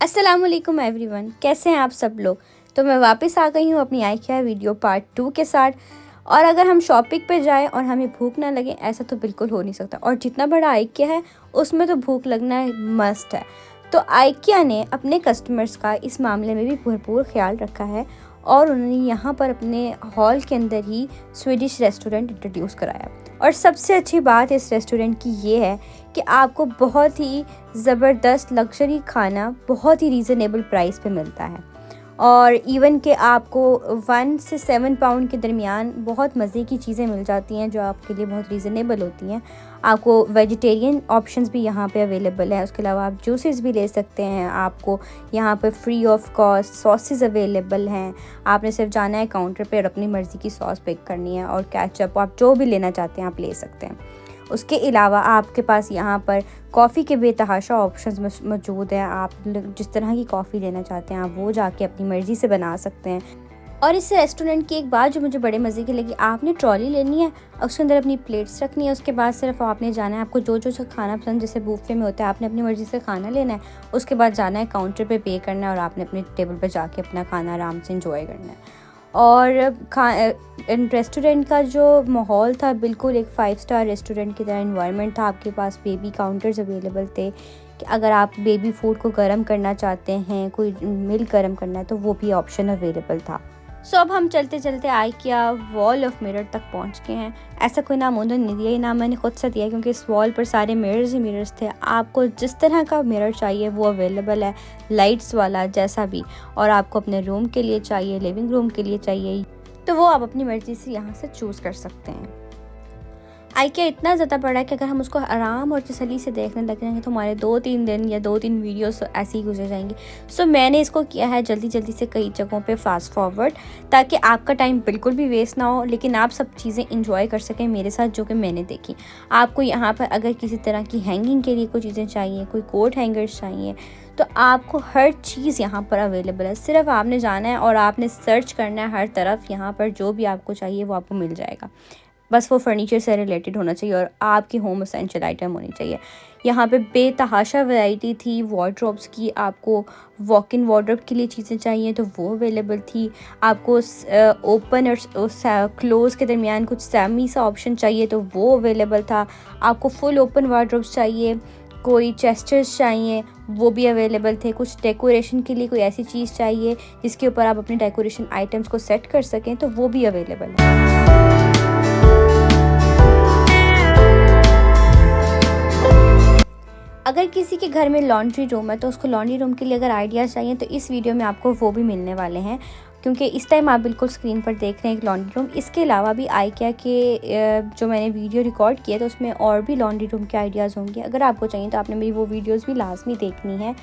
अस्सलामुअलैकुम एवरीवन, कैसे हैं आप सब लोग। तो मैं वापस आ गई हूँ अपनी आइकिया वीडियो पार्ट 2 के साथ। और अगर हम शॉपिंग पे जाएं और हमें भूख ना लगे, ऐसा तो बिल्कुल हो नहीं सकता। और जितना बड़ा आइकिया है उसमें तो भूख लगना मस्ट है। तो आइकिया ने अपने कस्टमर्स का इस मामले में भी भरपूर ख्याल रखा है और उन्होंने यहाँ पर अपने हॉल के अंदर ही स्वीडिश रेस्टोरेंट इंट्रोड्यूस कराया। और सबसे अच्छी बात इस रेस्टोरेंट की ये है कि आपको बहुत ही ज़बरदस्त लग्जरी खाना बहुत ही रीज़नेबल प्राइस पे मिलता है। और इवन कि आपको 1 से 7 पाउंड के दरमियान बहुत मज़े की चीज़ें मिल जाती हैं जो आपके लिए बहुत रीज़नेबल होती हैं। आपको वेजिटेरियन ऑप्शंस भी यहाँ पे अवेलेबल है। उसके अलावा आप जूसेस भी ले सकते हैं। आपको यहाँ पर free of cost sauces available हैं। आपने सिर्फ जाना है काउंटर पे और अपनी मर्ज़ी की सॉस पिक करनी है और केचप आप जो भी लेना चाहते हैं आप ले सकते हैं। उसके अलावा आपके पास यहाँ पर कॉफ़ी के बेतहाशा ऑप्शंस मौजूद हैं। आप जिस तरह की कॉफ़ी लेना चाहते हैं आप वो जाके अपनी मर्ज़ी से बना सकते हैं। और इस रेस्टोरेंट की एक बात जो मुझे बड़े मज़े की लगी, आपने ट्रॉली लेनी है और उसके अंदर अपनी प्लेट्स रखनी है। उसके बाद सिर्फ आपने जाना है, आपको जो जो खाना पसंद जैसे बुफे में होता है आपने अपनी मर्ज़ी से खाना लेना है। उसके बाद जाना है काउंटर पे करना है और आपने अपने टेबल पर जाके अपना खाना आराम से इंजॉय करना है। और रेस्टोरेंट का जो माहौल था बिल्कुल एक 5 स्टार रेस्टोरेंट की तरह इन्वायरमेंट था। आपके पास बेबी काउंटर्स अवेलेबल थे कि अगर आप बेबी फूड को गर्म करना चाहते हैं, कोई मिल्क गर्म करना है तो वो भी ऑप्शन अवेलेबल था। सो अब हम चलते चलते आइकिया वॉल ऑफ मिरर तक पहुंच गए हैं। ऐसा कोई नाम उन्होंने नहीं दिया, ये नाम मैंने खुद से दिया क्योंकि इस वॉल पर सारे मिरर्स ही मिरर्स थे। आपको जिस तरह का मिरर चाहिए वो अवेलेबल है, लाइट्स वाला जैसा भी। और आपको अपने रूम के लिए चाहिए, लिविंग रूम के लिए चाहिए, तो वो आप अपनी मर्ज़ी से यहाँ से चूज़ कर सकते हैं। आइकिया इतना ज़्यादा बड़ा है कि अगर हम उसको आराम और तसल्ली से देखने लग जाएंगे तो हमारे 2-3 दिन या 2-3 वीडियोस ऐसे ही गुजर जाएंगे। सो मैंने इसको किया है जल्दी जल्दी से कई जगहों पे फास्ट फॉरवर्ड, ताकि आपका टाइम बिल्कुल भी वेस्ट ना हो लेकिन आप सब चीज़ें इंजॉय कर सकें मेरे साथ जो कि मैंने देखी। आपको यहाँ पर अगर किसी तरह की हैंगिंग के लिए कोई चीज़ें चाहिए, कोई कोट हैंगर्स चाहिए, तो आपको हर चीज़ यहाँ पर अवेलेबल है। सिर्फ आपने जाना है और आपने सर्च करना है हर तरफ। यहाँ पर जो भी आपको चाहिए वो आपको मिल जाएगा। बस वो फर्नीचर से रिलेटेड होना चाहिए और आपकी होम एसेंशियल आइटम होनी चाहिए। यहाँ पे बेतहाशा वैरायटी थी वार्डरोब्स की। आपको वॉक इन वार्डरोब के लिए चीज़ें चाहिए तो वो अवेलेबल थी। आपको ओपन और क्लोज़ के दरमियान कुछ सेमी सा ऑप्शन चाहिए तो वो अवेलेबल था। आपको फुल ओपन वार्डरोब्स चाहिए, कोई चेस्टर्स चाहिए वो भी अवेलेबल थे। कुछ डेकोरेशन के लिए कोई ऐसी चीज़ चाहिए जिसके ऊपर आप अपने डेकोरेशन आइटम्स को सेट कर सकें तो वो भी अवेलेबल है। अगर किसी के घर में लॉन्ड्री रूम है तो उसको लॉन्ड्री रूम के लिए अगर आइडियाज़ चाहिए तो इस वीडियो में आपको वो भी मिलने वाले हैं, क्योंकि इस टाइम आप बिल्कुल स्क्रीन पर देख रहे हैं एक लॉन्ड्री रूम। इसके अलावा भी आइकिया के जो मैंने वीडियो रिकॉर्ड किया तो उसमें और भी लॉन्ड्री रूम के आइडियाज़ होंगे। अगर आपको चाहिए तो आपने मेरी वो वीडियोज़ भी लाजमी देखनी है।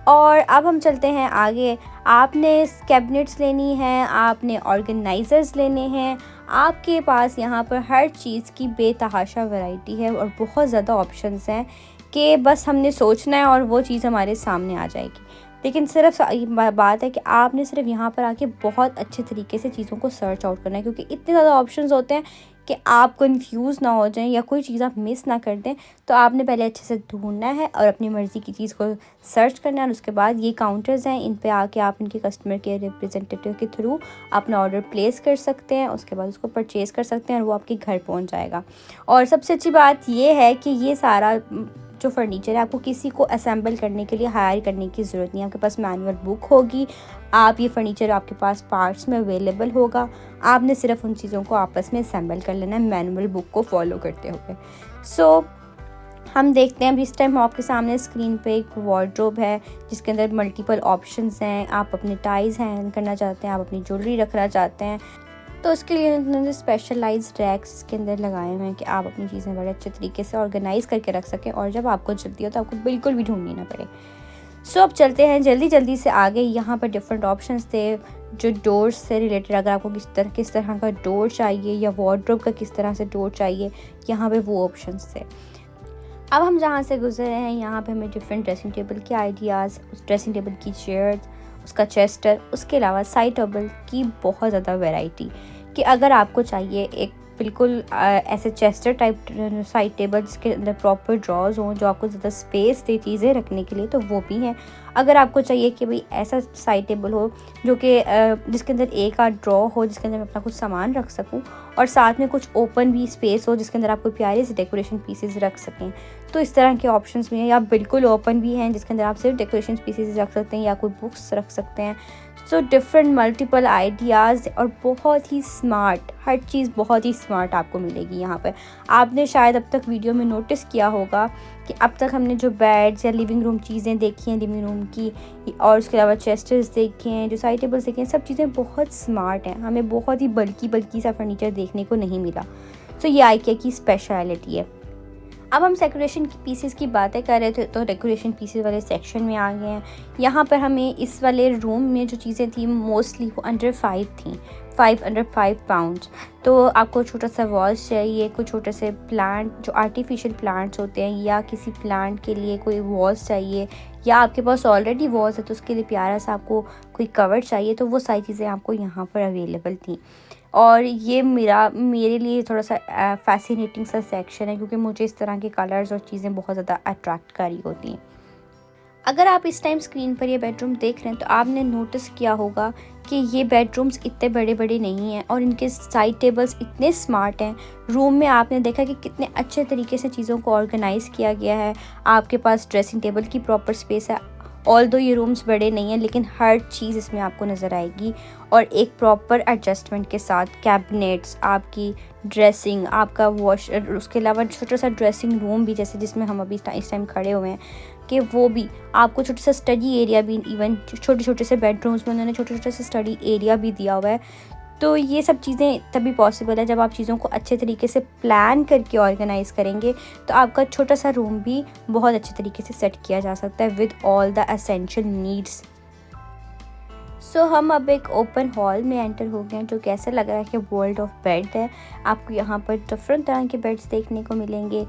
और अब हम चलते हैं आगे। आपने कैबिनेट्स लेनी है, आपने ऑर्गेनाइज़र्स लेने हैं। आपके पास यहाँ पर हर चीज़ की बेतहाशा वैरायटी है और बहुत ज़्यादा ऑप्शंस हैं कि बस हमने सोचना है और वो चीज़ हमारे सामने आ जाएगी। लेकिन सिर्फ बात है कि आपने सिर्फ यहाँ पर आके बहुत अच्छे तरीके से चीज़ों को सर्च आउट करना है, क्योंकि इतने ज़्यादा ऑप्शंस होते हैं कि आप कंफ्यूज ना हो जाएं या कोई चीज़ आप मिस ना कर दें। तो आपने पहले अच्छे से ढूंढना है और अपनी मर्ज़ी की चीज़ को सर्च करना है। और उसके बाद ये काउंटर्स हैं, इन पे आके आप इनके कस्टमर केयर रिप्रेजेंटेटिव के थ्रू अपना ऑर्डर प्लेस कर सकते हैं। उसके बाद उसको परचेज़ कर सकते हैं और वो आपके घर पहुँच जाएगा। और सबसे अच्छी बात ये है कि ये सारा जो फर्नीचर है आपको किसी को असेंबल करने के लिए हायर करने की ज़रूरत नहीं है। आपके पास मैनुअल बुक होगी, आप ये फर्नीचर आपके पास पार्ट्स में अवेलेबल होगा। आपने सिर्फ उन चीज़ों को आपस में असेंबल कर लेना है मैनुअल बुक को फॉलो करते हुए। सो हम देखते हैं अभी इस टाइम आपके सामने स्क्रीन पे एक वार्डरोब है जिसके अंदर मल्टीपल ऑप्शंस हैं। आप अपने टाइज हैंग करना चाहते हैं, आप अपनी ज्वेलरी रखना चाहते हैं, तो उसके लिए उन्होंने स्पेशलाइज्ड रैक्स के अंदर लगाए हुए हैं कि आप अपनी चीज़ें बड़े अच्छे तरीके से ऑर्गेनाइज़ करके रख सकें और जब आपको जल्दी हो तो आपको बिल्कुल भी ढूंढनी ना पड़े। सो अब चलते हैं जल्दी से आगे। यहाँ पर डिफरेंट ऑप्शंस थे जो डोर्स से रिलेटेड, अगर आपको किस तरह का डोर चाहिए या वार्डरोब का किस तरह से डोर चाहिए, यहाँ पे वो ऑप्शंस थे। अब हम जहाँ से गुजर रहे हैं यहाँ पे हमें डिफरेंट ड्रेसिंग टेबल के आइडियाज़, उस ड्रेसिंग टेबल की चेयर, उसका चेस्टर, उसके अलावा साइड टेबल की बहुत ज़्यादा वैरायटी कि अगर आपको चाहिए एक बिल्कुल ऐसे चेस्टर टाइप साइड टेबल जिसके अंदर प्रॉपर ड्रॉज हों, जो आपको ज़्यादा स्पेस दे चीज़ें रखने के लिए, तो वो भी हैं। अगर आपको चाहिए कि भाई ऐसा साइड टेबल हो जो कि जिसके अंदर एक आध ड्रॉ हो, जिसके अंदर मैं अपना कुछ सामान रख सकूं, और साथ में कुछ ओपन भी स्पेस हो जिसके अंदर आप कोई प्यारे से डेकोरेशन पीसेस रख सकें, तो इस तरह के ऑप्शंस भी हैं। या बिल्कुल ओपन भी हैं जिसके अंदर आप सिर्फ डेकोरेशन पीसेस रख सकते हैं या कोई बुक्स रख सकते हैं। सो डिफरेंट मल्टीपल आइडियाज़ और बहुत ही स्मार्ट, हर चीज़ बहुत ही स्मार्ट आपको मिलेगी यहाँ पर। आपने शायद अब तक वीडियो में नोटिस किया होगा कि अब तक हमने जो बेड्स या लिविंग रूम चीज़ें देखी हैं लिविंग रूम की, और उसके अलावा चेस्टर्स देखे हैं, जो साइड टेबल्स देखे हैं, सब चीज़ें बहुत स्मार्ट हैं। हमें बहुत ही बल्कि सा फर्नीचर देखने को नहीं मिला। सो ये IKEA की स्पेशलिटी है। अब हम डेकोरेशन की पीसेस की बातें कर रहे थे, तो डेकोरेशन पीसेस वाले सेक्शन में आ गए हैं। यहाँ पर हमें इस वाले रूम में जो चीज़ें थी मोस्टली वो अंडर 5 थी, 5 अंडर 5 पाउंड्स। तो आपको छोटा सा वॉल्स चाहिए, कुछ छोटे से प्लांट जो आर्टिफिशियल प्लांट्स होते हैं, या किसी प्लांट के लिए कोई वॉल्स चाहिए, या आपके पास ऑलरेडी वॉल्स है तो उसके लिए प्यारा सा आपको कोई कवर चाहिए, तो वो सारी चीज़ें आपको यहाँ पर अवेलेबल थी। और ये मेरे लिए थोड़ा सा फैसिनेटिंग सा सेक्शन है, क्योंकि मुझे इस तरह के कलर्स और चीज़ें बहुत ज़्यादा अट्रैक्ट करी होती हैं। अगर आप इस टाइम स्क्रीन पर ये बेडरूम देख रहे हैं तो आपने नोटिस किया होगा कि ये बेडरूम्स इतने बड़े बड़े नहीं हैं और इनके साइड टेबल्स इतने स्मार्ट हैं। रूम में आपने देखा कि कितने अच्छे तरीके से चीज़ों को ऑर्गेनाइज़ किया गया है। आपके पास ड्रेसिंग टेबल की प्रॉपर स्पेस है। ऑल्दो ये रूम्स बड़े नहीं हैं, लेकिन हर चीज़ इसमें आपको नज़र आएगी, और एक प्रॉपर एडजस्टमेंट के साथ कैबिनेट्स, आपकी ड्रेसिंग, आपका वॉश, उसके अलावा छोटा सा ड्रेसिंग रूम भी, जैसे जिसमें हम अभी इस टाइम खड़े हुए हैं, कि वो भी आपको छोटा सा स्टडी एरिया भी, इवन छोटे छोटे से बेडरूम्स में उन्होंने छोटे छोटे से स्टडी एरिया भी दिया हुआ है। तो ये सब चीज़ें तभी पॉसिबल है जब आप चीज़ों को अच्छे तरीके से प्लान करके ऑर्गेनाइज़ करेंगे, तो आपका छोटा सा रूम भी बहुत अच्छे तरीके से सेट किया जा सकता है with all the essential needs. So हम अब एक ओपन हॉल में एंटर हो गए हैं, जो कैसे लग रहा है कि वर्ल्ड ऑफ बेड है। आपको यहाँ पर डिफरेंट तरह के बेड्स देखने को मिलेंगे।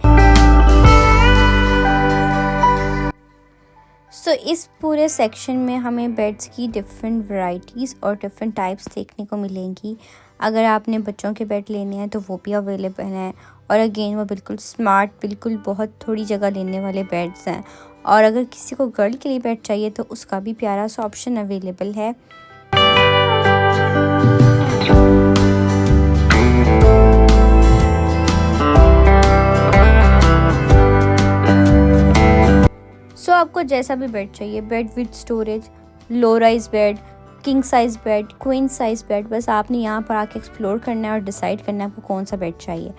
सो इस पूरे सेक्शन में हमें बेड्स की डिफरेंट वैरायटीज़ और डिफरेंट टाइप्स देखने को मिलेंगी। अगर आपने बच्चों के बेड लेने हैं तो वो भी अवेलेबल हैं, और अगेन वो बिल्कुल स्मार्ट, बिल्कुल बहुत थोड़ी जगह लेने वाले बेड्स हैं। और अगर किसी को गर्ल के लिए बेड चाहिए तो उसका भी प्यारा सा ऑप्शन अवेलेबल है। सो आपको जैसा भी बेड चाहिए, bed with storage, low rise bed, king size bed, queen size bed, बस आपने यहाँ पर आके एक्सप्लोर करना है और डिसाइड करना है आपको कौन सा बेड चाहिए।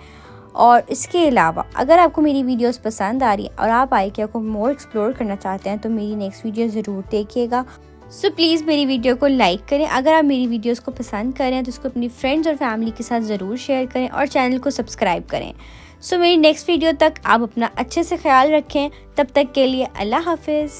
और इसके अलावा अगर आपको मेरी वीडियोस पसंद आ रही है और आप IKEA को मोर एक्सप्लोर करना चाहते हैं तो मेरी नेक्स्ट वीडियो ज़रूर देखिएगा। सो प्लीज़ मेरी वीडियो को लाइक करें। अगर आप मेरी वीडियोस को पसंद करें तो उसको अपनी फ्रेंड्स और फैमिली के साथ ज़रूर शेयर करें, और चैनल को सब्सक्राइब करें। सो मेरी नेक्स्ट वीडियो तक आप अपना अच्छे से ख्याल रखें। तब तक के लिए अल्लाह हाफिज़।